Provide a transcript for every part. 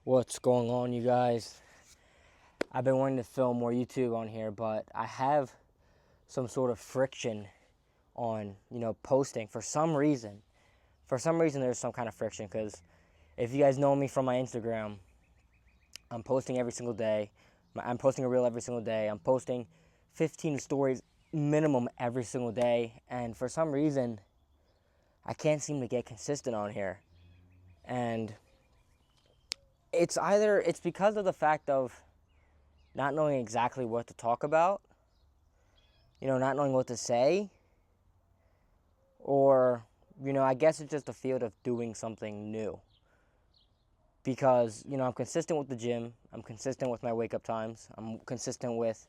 What's going on, you guys? I've been wanting to film more YouTube on here, but I have some sort of friction on, posting for some reason. For some reason, there's some kind of friction because if you guys know me from my Instagram, I'm posting every single day. I'm posting a reel every single day. I'm posting 15 stories minimum every single day, and for some reason, I can't seem to get consistent on here. And it's because of the fact of not knowing exactly what to talk about, not knowing what to say, or, I guess it's just a field of doing something new. Because, I'm consistent with the gym, I'm consistent with my wake up times, I'm consistent with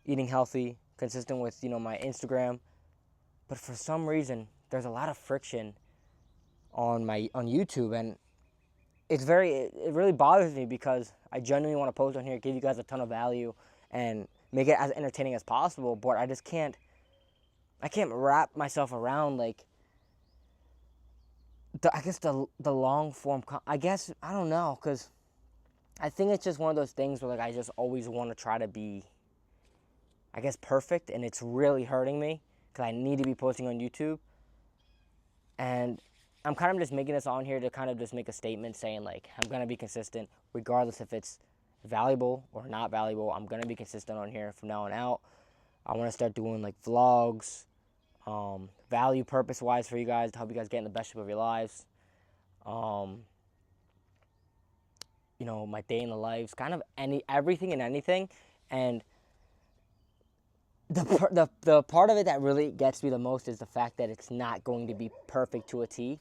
eating healthy, consistent with, my Instagram. But for some reason, there's a lot of friction on YouTube, and it really bothers me because I genuinely want to post on here, give you guys a ton of value, and make it as entertaining as possible. But I can't wrap myself around the long form. I guess I don't know, because I think it's just one of those things where I just always want to try to be, I guess, perfect, and it's really hurting me because I need to be posting on YouTube. And I'm kind of just making this on here to kind of just make a statement saying, I'm going to be consistent regardless if it's valuable or not valuable. I'm going to be consistent on here from now on out. I want to start doing, vlogs, value purpose-wise for you guys to help you guys get in the best shape of your lives. My day in the lives, kind of everything and anything. And the part of it that really gets me the most is the fact that it's not going to be perfect to a T.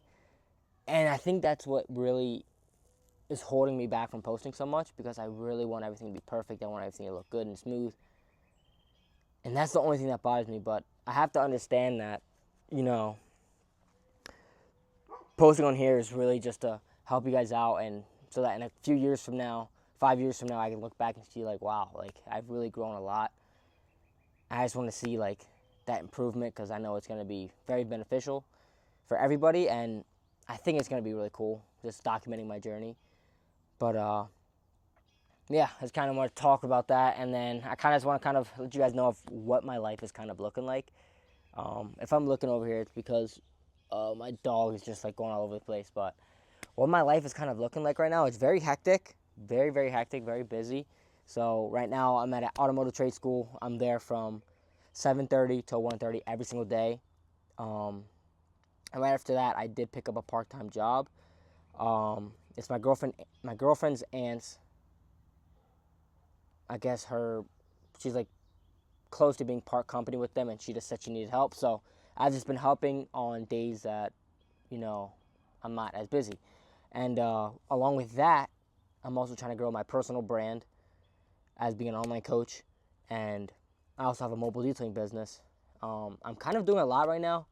And I think that's what really is holding me back from posting so much, because I really want everything to be perfect. I want everything to look good and smooth. And that's the only thing that bothers me. But I have to understand that, posting on here is really just to help you guys out, and so that in a few years from now, 5 years from now, I can look back and see wow, I've really grown a lot. I just want to see that improvement, because I know it's going to be very beneficial for everybody, and I think it's going to be really cool just documenting my journey. But yeah, I just kind of want to talk about that, and then I kind of just want to let you guys know of what my life is kind of looking like. If I'm looking over here, it's because my dog is just going all over the place. But what my life is kind of looking like right now, it's very hectic, very, very hectic, very busy. So right now I'm at an automotive trade school. I'm there from 7:30 to 1:30 every single day. And right after that, I did pick up a part-time job. It's my girlfriend's aunt's. I guess she's close to being part company with them, and she just said she needed help. So I've just been helping on days that, I'm not as busy. And along with that, I'm also trying to grow my personal brand as being an online coach, and I also have a mobile detailing business. I'm kind of doing a lot right now.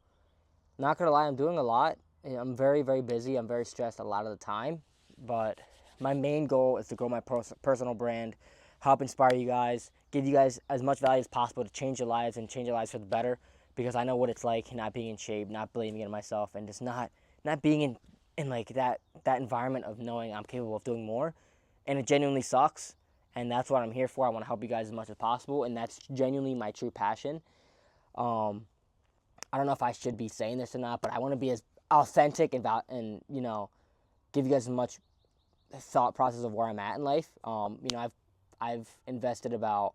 Not gonna lie, I'm doing a lot. I'm very, very busy. I'm very stressed a lot of the time. But my main goal is to grow my personal brand, help inspire you guys, give you guys as much value as possible to change your lives and change your lives for the better. Because I know what it's like not being in shape, not believing in myself, and just not being in that environment of knowing I'm capable of doing more. And it genuinely sucks. And that's what I'm here for. I want to help you guys as much as possible, and that's genuinely my true passion. I don't know if I should be saying this or not, but I want to be as authentic and give you guys as much thought process of where I'm at in life. I've invested about,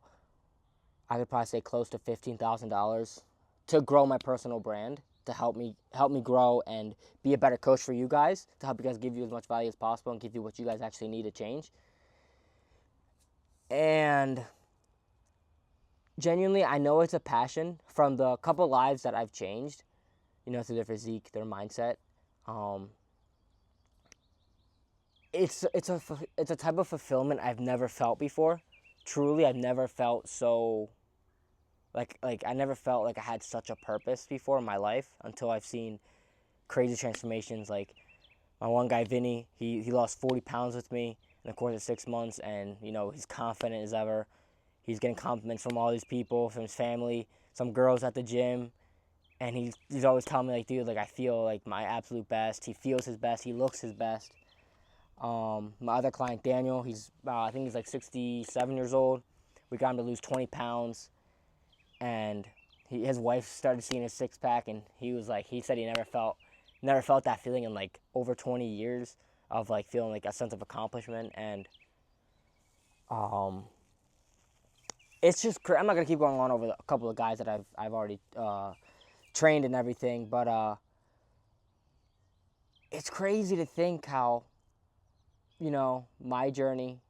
I could probably say, close to $15,000 to grow my personal brand, to help me grow and be a better coach for you guys, to help you guys give you as much value as possible and give you what you guys actually need to change. And genuinely, I know it's a passion from the couple lives that I've changed, through their physique, their mindset. It's a type of fulfillment I've never felt before. Truly, I've never felt so, I never felt like I had such a purpose before in my life until I've seen crazy transformations. Like my one guy, Vinny, he lost 40 pounds with me in the course of 6 months, and, he's confident as ever. He's getting compliments from all these people, from his family, some girls at the gym, and he's always telling me, dude, I feel like my absolute best. He feels his best. He looks his best. My other client, Daniel, I think he's like 67 years old. We got him to lose 20 pounds, and his wife started seeing his six pack, and he said he never felt that feeling in like over 20 years of like feeling like a sense of accomplishment. And um, it's just I'm not gonna keep going on over a couple of guys that I've already trained and everything, but it's crazy to think how, my journey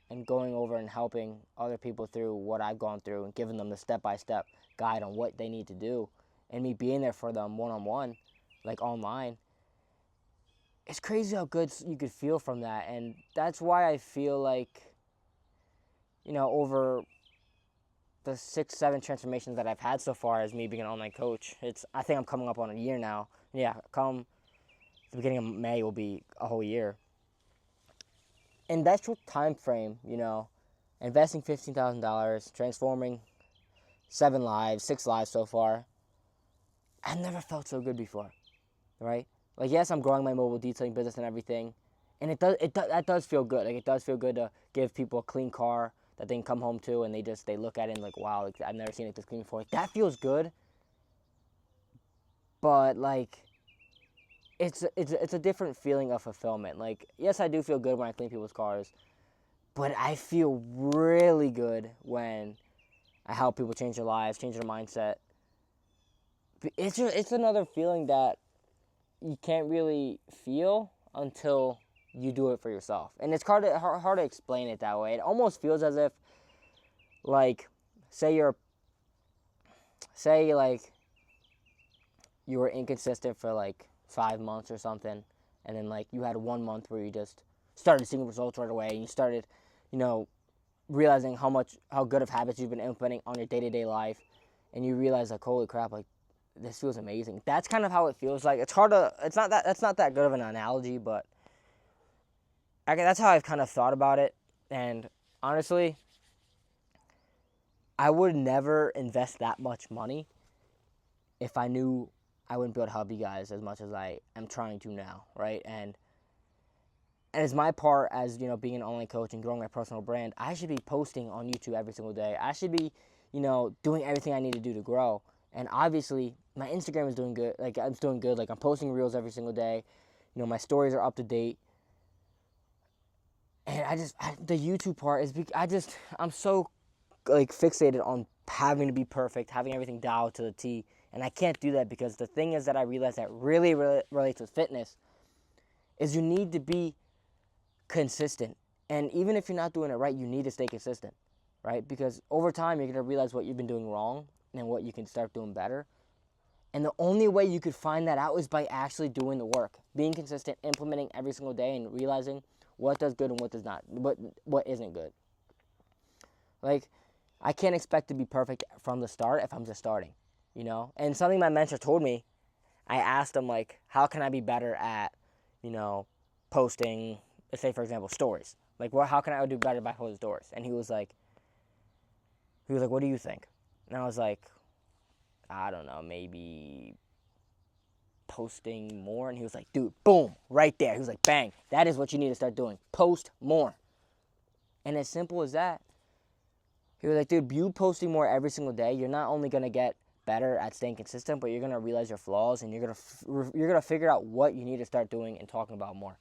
and going over and helping other people through what I've gone through and giving them the step-by-step guide on what they need to do, and me being there for them one-on-one, like online. It's crazy how good you could feel from that. And that's why I feel like, over the 6-7 transformations that I've had so far as me being an online coach, I think I'm coming up on a year now. Yeah, come the beginning of May will be a whole year. In that short time frame, investing $15,000, transforming 6 lives so far, I've never felt so good before, right? Like, yes, I'm growing my mobile detailing business and everything, and that does feel good. Like, it does feel good to give people a clean car that they can come home to, and they look at it and like, wow, like, I've never seen it this clean before. Like, that feels good, but like, it's a different feeling of fulfillment. Like, yes, I do feel good when I clean people's cars, but I feel really good when I help people change their lives, change their mindset. It's another feeling that you can't really feel until you do it for yourself. And it's hard to explain it that way. It almost feels as if, like, say like you were inconsistent for like 5 months or something, and then like you had 1 month where you just started seeing results right away, and you started, realizing how good of habits you've been implementing on your day-to-day life, and you realize like, holy crap, like, this feels amazing. That's kind of how it feels like. That's not that good of an analogy, but that's how I've kind of thought about it. And honestly, I would never invest that much money if I knew I wouldn't be able to help you guys as much as I am trying to now, right? And as my part as, being an online coach and growing my personal brand, I should be posting on YouTube every single day. I should be, doing everything I need to do to grow. And obviously, my Instagram is doing good. Like, I'm doing good. Like, I'm posting reels every single day. My stories are up to date. And the YouTube part is, I'm so, like, fixated on having to be perfect, having everything dialed to the T. And I can't do that, because the thing is that I realized that really relates with fitness is you need to be consistent. And even if you're not doing it right, you need to stay consistent, right? Because over time, you're going to realize what you've been doing wrong and what you can start doing better. And the only way you could find that out is by actually doing the work, being consistent, implementing every single day, and realizing what does good and what does not, what isn't good. Like, I can't expect to be perfect from the start if I'm just starting, And something my mentor told me, I asked him, like, how can I be better at, posting, let's say, for example, stories? Like, how can I do better by posting stories? And he was like, what do you think? And I was like, I don't know, maybe posting more. And he was like, dude, boom, right there. He was like, bang, that is what you need to start doing. Post more. And as simple as that, he was like, dude, you posting more every single day, you're not only going to get better at staying consistent, but you're going to realize your flaws, and you're going to figure out what you need to start doing and talking about more,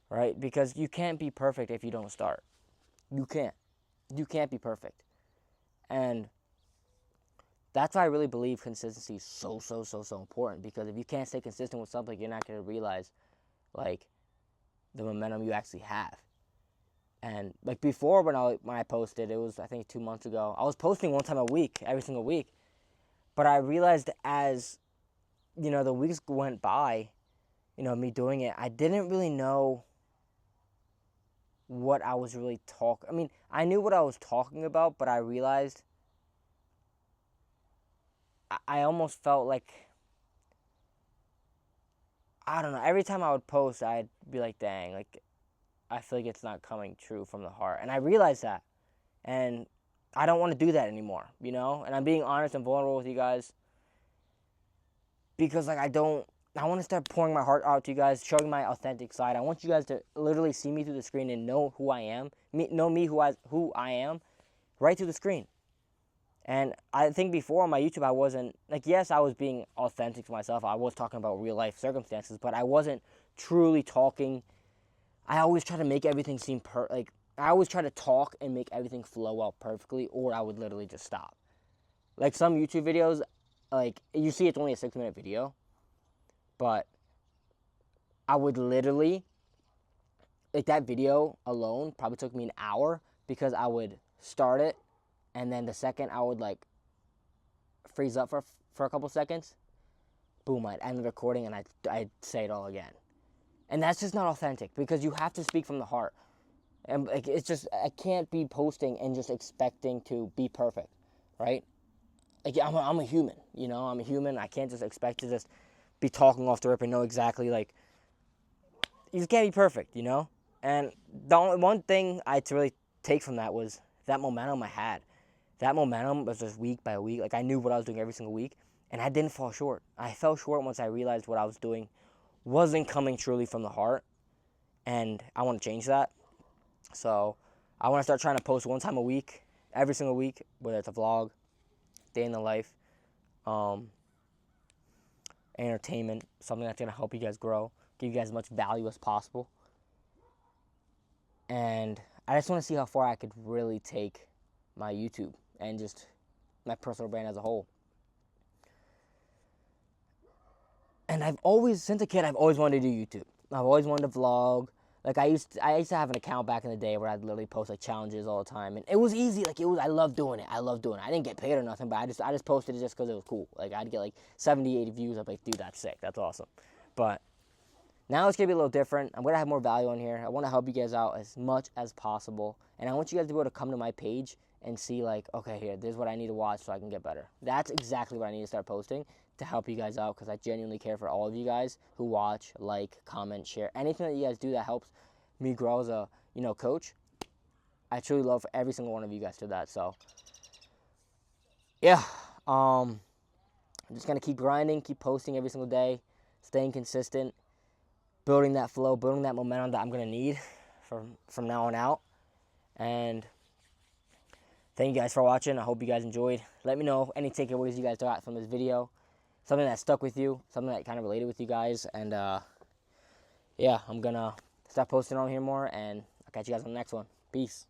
right? Because you can't be perfect if you don't start. You can't be perfect. And that's why I really believe consistency is so important, because if you can't stay consistent with something, you're not going to realize, like, the momentum you actually have. And, like, before, when I posted, it was, I think, 2 months ago, I was posting one time a week, every single week. But I realized as, the weeks went by, me doing it, I didn't really know what I was really talking. I mean, I knew what I was talking about, but I realized I almost felt like, I don't know, every time I would post, I'd be like, dang, like, I feel like it's not coming true from the heart. And I realized that. And I don't want to do that anymore, And I'm being honest and vulnerable with you guys, because, like, I don't I want to start pouring my heart out to you guys, showing my authentic side. I want you guys to literally see me through the screen and know who I am, who I am, right through the screen. And I think before on my YouTube, I wasn't, like, yes, I was being authentic to myself. I was talking about real life circumstances, but I wasn't truly talking. I always try to make everything seem I always try to talk and make everything flow out perfectly, or I would literally just stop. Like some YouTube videos, like, you see it's only a 6-minute video, but I would literally, like, that video alone probably took me an hour because I would start it, and then the second I would, like, freeze up for a couple seconds, boom, I'd end the recording and I'd say it all again. And that's just not authentic because you have to speak from the heart. And, like, it's just, I can't be posting and just expecting to be perfect, right? Like, I'm a human, you know? I'm a human. I can't just expect to just be talking off the rip and know exactly, like, you just can't be perfect, you know? And the only one thing I had to really take from that was that momentum I had. That momentum was just week by week. Like, I knew what I was doing every single week, and I didn't fall short. I fell short once I realized what I was doing wasn't coming truly from the heart, and I want to change that. So I want to start trying to post one time a week, every single week, whether it's a vlog, day in the life, entertainment, something that's going to help you guys grow, give you guys as much value as possible. And I just want to see how far I could really take my YouTube and just my personal brand as a whole. And since a kid, I've always wanted to do YouTube. I've always wanted to vlog. Like, I used to have an account back in the day where I'd literally post, like, challenges all the time, and it was easy. Like, I loved doing it. I didn't get paid or nothing, but I just posted it just because it was cool. Like, I'd get like 70, 80 views. I'm like, dude, that's sick. That's awesome. But now it's gonna be a little different. I'm gonna have more value on here. I want to help you guys out as much as possible, and I want you guys to be able to come to my page and see, like, okay, here, this is what I need to watch so I can get better. That's exactly what I need to start posting to help you guys out, because I genuinely care for all of you guys who watch, like, comment, share. Anything that you guys do that helps me grow as a, coach, I truly love every single one of you guys to that. So, yeah, I'm just going to keep grinding, keep posting every single day, staying consistent, building that flow, building that momentum that I'm going to need from now on out. And thank you guys for watching. I hope you guys enjoyed. Let me know any takeaways you guys got from this video, something that stuck with you, something that kind of related with you guys. And yeah, I'm going to start posting on here more, and I'll catch you guys on the next one. Peace.